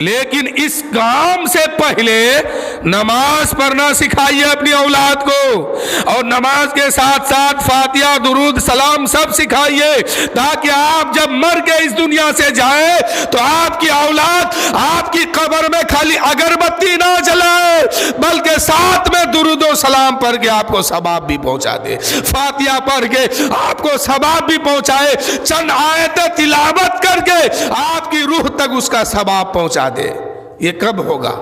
لیکن اس کام سے پہلے نماز پڑھنا سکھائیے اپنی اولاد کو، اور نماز کے ساتھ ساتھ فاتحہ درود سلام سب سکھائیے، تاکہ آپ جب مر کے اس دنیا سے جائیں تو آپ کی اولاد آپ کی قبر میں خالی اگربتی نہ جلائے بلکہ ساتھ میں درود و سلام پڑھ کے آپ کو ثواب بھی پہنچا دے، فاتحہ پڑھ کے آپ کو ثواب بھی پہنچائے، چند آیتیں تلاوت کر کے آپ کی روح تک اس کا ثواب پہنچا دے۔ یہ کب ہوگا؟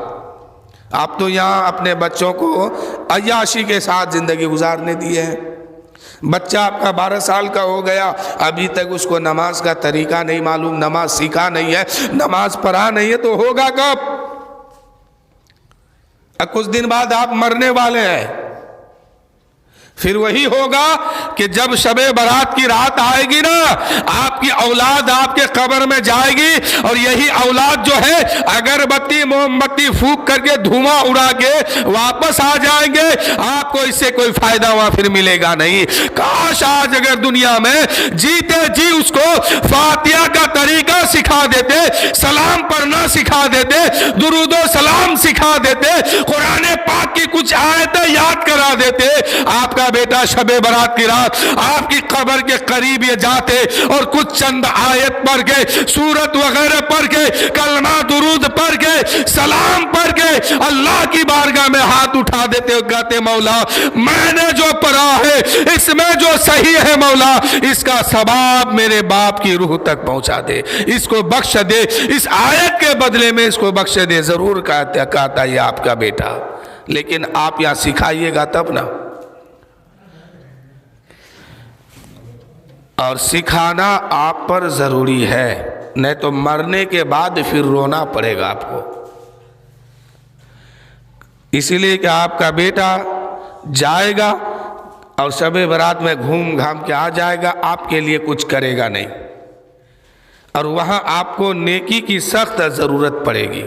آپ تو یہاں اپنے بچوں کو عیاشی کے ساتھ زندگی گزارنے دیے ہیں، بچہ آپ کا 12 سال کا ہو گیا، ابھی تک اس کو نماز کا طریقہ نہیں معلوم، نماز سیکھا نہیں ہے، نماز پڑھا نہیں ہے، تو ہوگا کب؟ کچھ دن بعد آپ مرنے والے ہیں، پھر وہی ہوگا کہ جب شب برات کی رات آئے گی نا، آپ کی اولاد آپ کے قبر میں جائے گی، اور یہی اولاد جو ہے اگربتی موم بتی پھونک کر کے دھواں اڑا کے واپس آ جائیں گے، آپ کو اس سے کوئی فائدہ وہاں پھر ملے گا نہیں۔ کاش آج اگر دنیا میں جیتے جی اس کو فاتحہ کا طریقہ سکھا دیتے، سلام پڑھنا سکھا دیتے، درود و سلام سکھا دیتے، قرآن پاک کی کچھ آیتیں یاد کرا دیتے، آپ کا بیٹا شب برات کی رات آپ کی قبر کے قریب یہ جاتے اور کچھ چند آیت پڑھ کے، سورت وغیرہ پڑھ کے، کلمہ درود پڑھ کے، سلام پڑھ کے اللہ کی بارگاہ میں ہاتھ اٹھا دیتے اور کہتے مولا میں نے جو پڑھا ہے اس میں جو صحیح ہے مولا اس کا ثواب میرے باپ کی روح تک پہنچا دے، اس کو بخش دے، اس آیت کے بدلے میں اس کو بخش دے۔ ضرور کہتا یہ آپ کا بیٹا، لیکن آپ یہاں سکھائیے گا تب نا، اور سکھانا آپ پر ضروری ہے، نہیں تو مرنے کے بعد پھر رونا پڑے گا آپ کو۔ اسی لیے کہ آپ کا بیٹا جائے گا اور شب برات میں گھوم گھام کے آ جائے گا، آپ کے لیے کچھ کرے گا نہیں، اور وہاں آپ کو نیکی کی سخت ضرورت پڑے گی۔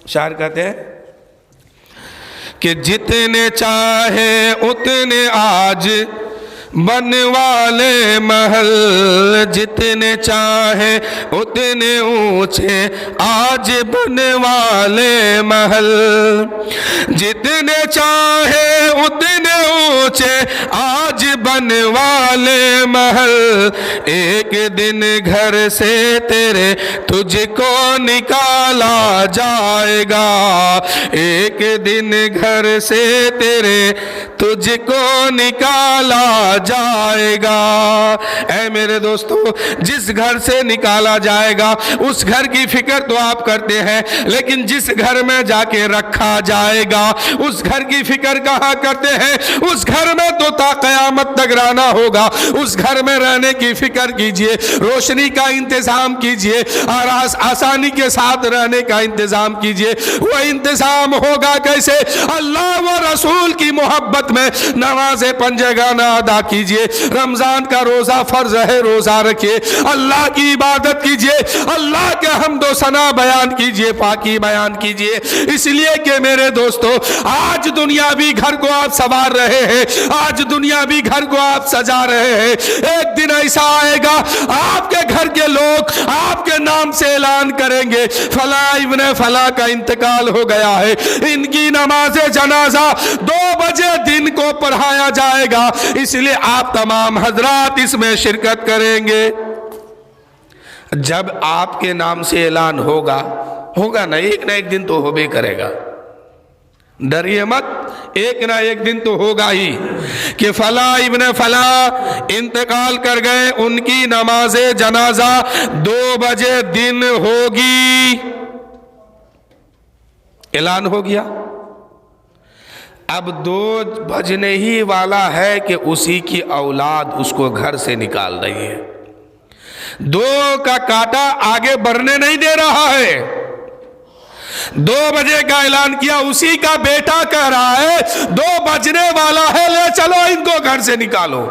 شاعر کہتے ہیں کہ جتنے چاہے اتنے آج بنوا لے محل، جتنے چاہے اتنے اونچے آج بنوا لے محل، جتنے چاہے اتنے اونچے آج بنوا لے محل، ایک دن گھر سے تیرے تجھ کو نکالا جائے گا، ایک دن گھر سے تیرے تجھ کو نکالا جائے گا۔ اے میرے دوستو، جس گھر سے نکالا جائے گا اس گھر کی فکر تو آپ کرتے ہیں، لیکن جس گھر میں جا کے رکھا جائے گا اس گھر کی فکر کہاں کرتے ہیں؟ اس گھر میں تو تا قیامت تک رہنا ہوگا، اس گھر میں رہنے کی فکر کیجئے، روشنی کا انتظام کیجئے، اور آسانی کے ساتھ رہنے کا انتظام کیجئے۔ وہ انتظام ہوگا کیسے؟ اللہ و رسول کی محبت میں نماز پنجگانہ ادا کیجئے، رمضان کا روزہ فرض ہے روزہ رکھیے، اللہ کی عبادت کیجئے، اللہ کے حمد و ثنا بیان کیجئے، پاکی بیان کیجئے۔ اس لیے کہ میرے دوستو، آج دنیاوی گھر کو آپ سنوار رہے ہیں، آج دنیاوی گھر کو آپ سجا رہے ہیں، ایک دن ایسا آئے گا آپ کے گھر کے لوگ آپ کے نام سے اعلان کریں گے فلاں ابن فلاں کا انتقال ہو گیا ہے، ان کی نماز جنازہ 2 بجے دن کو پڑھایا جائے گا، اس لیے آپ تمام حضرات اس میں شرکت کریں گے۔ جب آپ کے نام سے اعلان ہوگا نا، ایک نہ ایک دن تو ہوبے کرے گا، ڈریے مت، ایک نہ ایک دن تو ہوگا ہی کہ فلاں ابن فلاں انتقال کر گئے، ان کی نماز جنازہ 2 بجے دن ہوگی، اعلان ہو گیا۔ اب 2 بجنے ہی والا ہے کہ اسی کی اولاد اس کو گھر سے نکال رہی ہے، 2 کا کاٹا آگے بڑھنے نہیں دے رہا ہے، 2 بجے کا اعلان کیا، اسی کا بیٹا کہہ رہا ہے 2 بجنے والا ہے، لے چلو ان کو گھر سے نکالو۔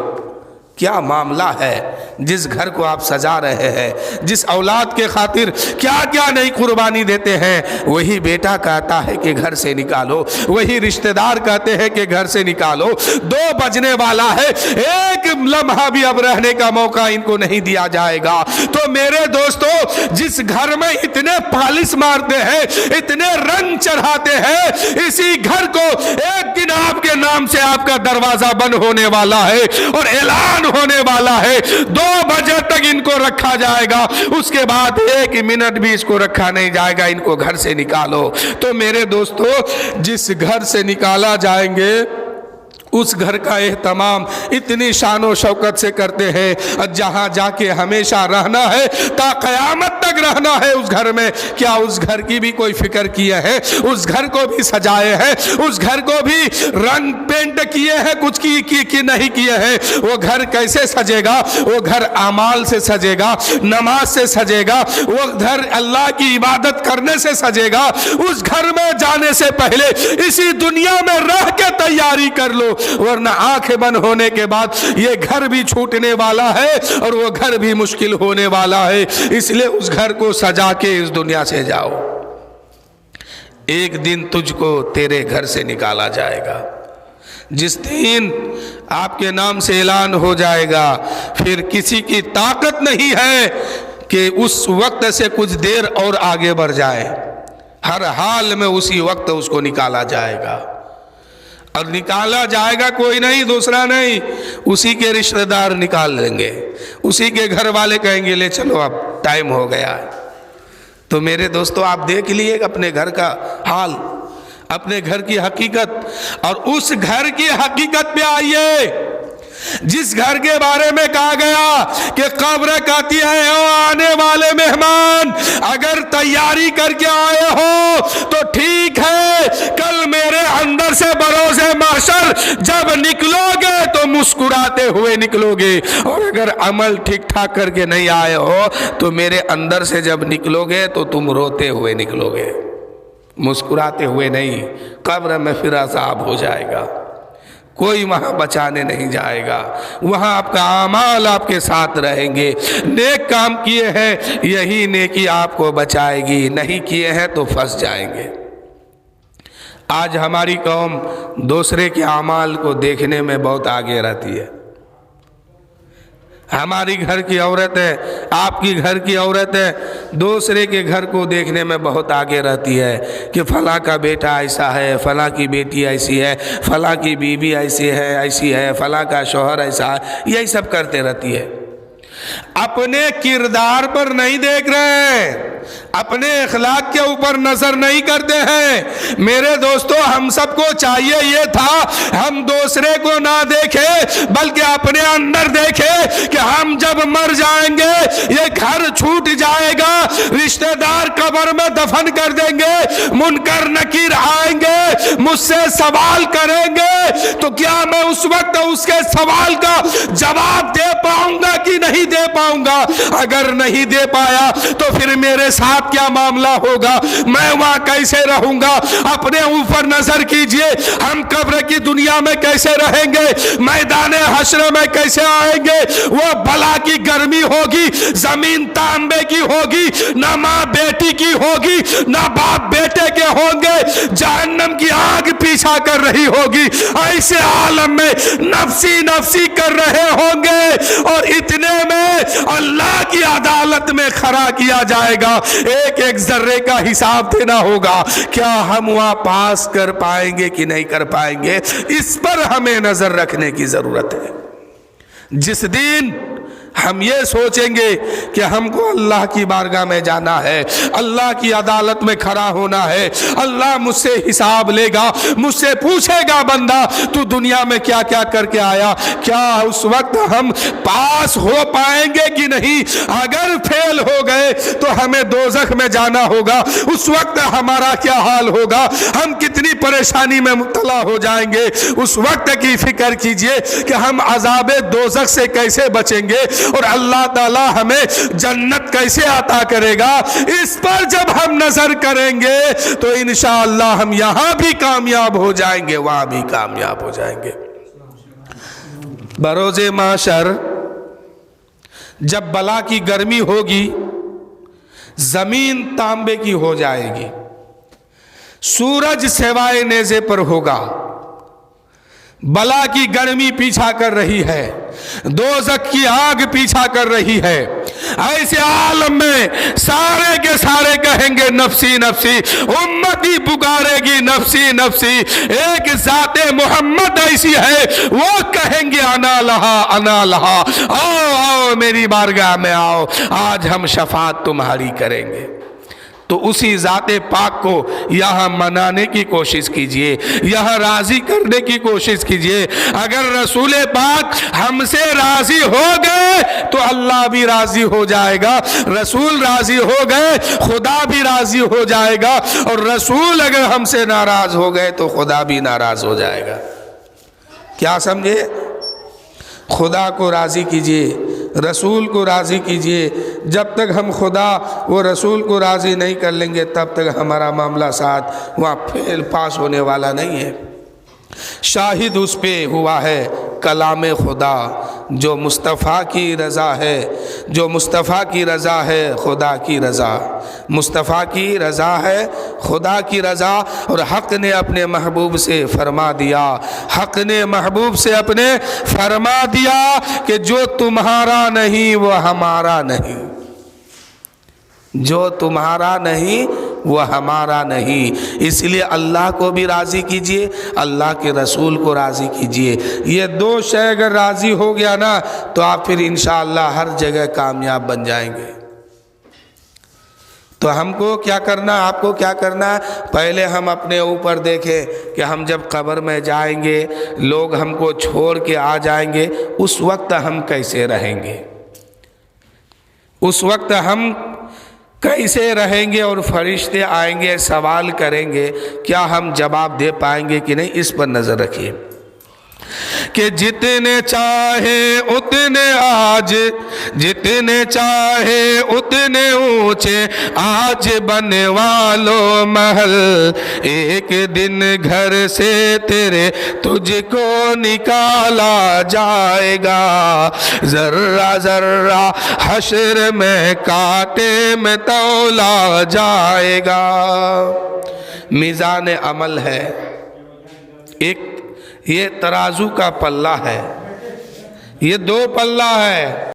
کیا معاملہ ہے؟ جس گھر کو آپ سجا رہے ہیں، جس اولاد کے خاطر کیا کیا نہیں قربانی دیتے ہیں، وہی بیٹا کہتا ہے کہ گھر سے نکالو، وہی رشتہ دار کہتے ہیں کہ گھر سے نکالو۔ 2 بجنے والا ہے، ایک लम्हा भी अब रहने का मौका इनको नहीं दिया जाएगा। तो मेरे दोस्तों, जिस घर में इतने पालिश मारते हैं, इतने रंग चढ़ाते हैं, इसी घर को एक दिन आपके नाम से आपका दरवाजा बंद होने वाला है और ऐलान होने वाला है 2 बजे तक इनको रखा जाएगा, उसके बाद 1 मिनट भी इसको रखा नहीं जाएगा, इनको घर से निकालो। तो मेरे दोस्तों, जिस घर से निकाला जाएंगे उस घर का एहतमाम इतनी शानो शौकत से करते हैं, और जहाँ जाके हमेशा रहना है, ता क़यामत तक रहना है उस घर में। क्या उस घर की भी कोई फिक्र किए हैं? उस घर को भी सजाए हैं? उस घर को भी रंग पेंट किए हैं? कुछ की नहीं किए हैं? वो घर कैसे सजेगा? वो घर अमाल से सजेगा, नमाज से सजेगा, वो घर अल्लाह की इबादत करने से सजेगा। उस घर में जाने से पहले इसी दुनिया में रह के तैयारी कर लो, वरना आंखें बंद होने के बाद ये घर भी छूटने वाला है और वो घर भी मुश्किल होने वाला है। इसलिए उस घर को सजा के इस दुनिया से जाओ। एक दिन तुझको तेरे घर से निकाला जाएगा। जिस दिन आपके नाम से ऐलान हो जाएगा, फिर किसी की ताकत नहीं है कि उस वक्त से कुछ देर और आगे बढ़ जाए। हर हाल में उसी वक्त उसको निकाला जाएगा, और निकाला जाएगा कोई नहीं, दूसरा नहीं, उसी के रिश्तेदार निकाल लेंगे, उसी के घर वाले कहेंगे ले चलो अब टाइम हो गया है। तो मेरे दोस्तों, आप देख लिए अपने घर का हाल, अपने घर की हकीकत, और उस घर की हकीकत पे आइए जिस घर के बारे में कहा गया कि कब्र कहती है ओ आने वाले मेहमान, अगर तैयारी करके आए हो तो ठीक है, कल मेरे अंदर से बरोज़े महशर जब निकलोगे तो मुस्कुराते हुए निकलोगे, और अगर अमल ठीक ठाक करके नहीं आए हो तो मेरे अंदर से जब निकलोगे तो तुम रोते हुए निकलोगे, मुस्कुराते हुए नहीं। कब्र में फिर अज़ाब हो जाएगा, कोई वहाँ बचाने नहीं जाएगा, वहाँ आपका आमाल आपके साथ रहेंगे। नेक काम किए हैं, यही नेकी आपको बचाएगी, नहीं किए हैं तो फंस जाएंगे। आज हमारी कौम दूसरे के आमाल को देखने में बहुत आगे रहती है। हमारी घर की औरतें, आपकी घर की औरतें दूसरे के घर को देखने में बहुत आगे रहती है कि फलां का बेटा ऐसा है, फलां की बेटी ऐसी है, फलां की बीवी ऐसी है, फलां का शौहर ऐसा है, यही सब करते रहती है। अपने किरदार पर नहीं देख रहे हैं, अपने अखलाक के ऊपर नजर नहीं करते हैं। मेरे दोस्तों, हम सबको चाहिए ये था हम दूसरे को ना देखें बल्कि अपने अंदर देखें कि हम जब मर जाएंगे ये घर छूट जाएगा, रिश्तेदार कब्र में दफन कर देंगे, मुनकर नकीर आएंगे, मुझसे सवाल करेंगे, तो क्या मैं उस वक्त उसके सवाल का जवाब दे पाऊंगा कि नहीं दे पाऊंगा? अगर नहीं दे पाया तो फिर मेरे साथ क्या मामला होगा, मैं वहां कैसे रहूंगा? अपने ऊपर नजर कीजिए, हम कब्र की दुनिया में कैसे रहेंगे, मैदान हश्र में कैसे आएंगे? वो बला की गर्मी होगी, जमीन तांबे की होगी, ना माँ बेटी की होगी, ना बाप बेटे के होंगे, जहन्नम की आग पीछा कर रही होगी। ऐसे आलम में नफसी नफसी कर रहे होंगे, और इतने में अल्लाह की अदालत में खड़ा किया जाएगा, एक एक जर्रे का हिसाब देना होगा। क्या हम वहां पास कर पाएंगे कि नहीं कर पाएंगे, इस पर हमें नजर रखने की जरूरत है। जिस दिन हम ये सोचेंगे कि हमको अल्लाह की बारगाह में जाना है, अल्लाह की अदालत में खड़ा होना है, अल्लाह मुझसे हिसाब लेगा, मुझसे पूछेगा बंदा तू दुनिया में क्या क्या करके आया, क्या उस वक्त हम पास हो पाएंगे कि नहीं? अगर फेल हो गए तो हमें दोज़ख में जाना होगा, उस वक्त हमारा क्या हाल होगा, हम कितनी परेशानी में मुब्तला हो जाएंगे। उस वक्त की फिक्र कीजिए कि हम अज़ाबे दोज़ख से कैसे बचेंगे और अल्लाह ताला हमें जन्नत कैसे अता करेगा। इस पर जब हम नजर करेंगे तो इंशाअल्लाह हम यहां भी कामयाब हो जाएंगे, वहां भी कामयाब हो जाएंगे। बरोज़े माशर जब बला की गर्मी होगी, जमीन तांबे की हो जाएगी, सूरज सेवाए नेज़े पर होगा, बला की गर्मी पीछा कर रही है, दोज़ख की आग पीछा कर रही है। ऐसे आलम में सारे के सारे कहेंगे नफसी नफसी, उम्मती पुकारेगी नफसी नफसी। एक ज़ाते मोहम्मद ऐसी है, वो कहेंगे अना लहा अना लहा, आओ आओ मेरी बारगाह में आओ, आज हम शफाअत तुम्हारी करेंगे। तो उसी ज़ाते पाक को यहाँ मनाने की कोशिश कीजिए, यहाँ राज़ी करने की कोशिश कीजिए। अगर रसूल पाक हमसे राज़ी हो गए तो अल्लाह भी राज़ी हो जाएगा, रसूल राज़ी हो गए खुदा भी राज़ी हो जाएगा, और रसूल अगर हमसे नाराज़ हो गए तो खुदा भी नाराज़ हो जाएगा। क्या समझे? खुदा को राज़ी कीजिए, रसूल को राज़ी कीजिए। जब तक हम खुदा व रसूल को राज़ी नहीं कर लेंगे तब तक हमारा मामला साथ वहाँ फेल पास होने वाला नहीं है। शाहिद उस पे हुआ है कलाम खुदा, जो मुस्तफ़ा की रज़ा है, जो मुस्तफ़ा की रज़ा है खुदा की रज़ा, मुस्तफ़ा की रज़ा है खुदा की रज़ा। और हक़ ने अपने महबूब से फरमा दिया, हक़ ने महबूब से अपने फरमा दिया कि जो तुम्हारा नहीं वो हमारा नहीं, जो तुम्हारा नहीं वो हमारा नहीं। इसलिए अल्लाह को भी राज़ी कीजिए, अल्लाह के रसूल को राज़ी कीजिए। ये दो शय अगर राज़ी हो गया ना तो आप फिर इंशाअल्लाह हर जगह कामयाब बन जाएंगे। तो हमको क्या करना, आपको क्या करना, पहले हम अपने ऊपर देखें कि हम जब कब्र में जाएंगे, लोग हमको छोड़ के आ जाएंगे, उस वक्त हम कैसे रहेंगे, उस वक्त हम कैसे रहेंगे, और फरिश्ते आएंगे सवाल करेंगे, क्या हम जवाब दे पाएंगे कि नहीं, इस पर नज़र रखिए। कि जितने चाहे उतने आज, जितने चाहे उतने ऊंचे आज बनवा लो महल, एक दिन घर से तेरे तुझको निकाला जाएगा, जर्रा जर्रा हश्र में कांटे में तौला जाएगा। मीज़ान अमल है, एक ये तराजू का पल्ला है, ये दो पल्ला है।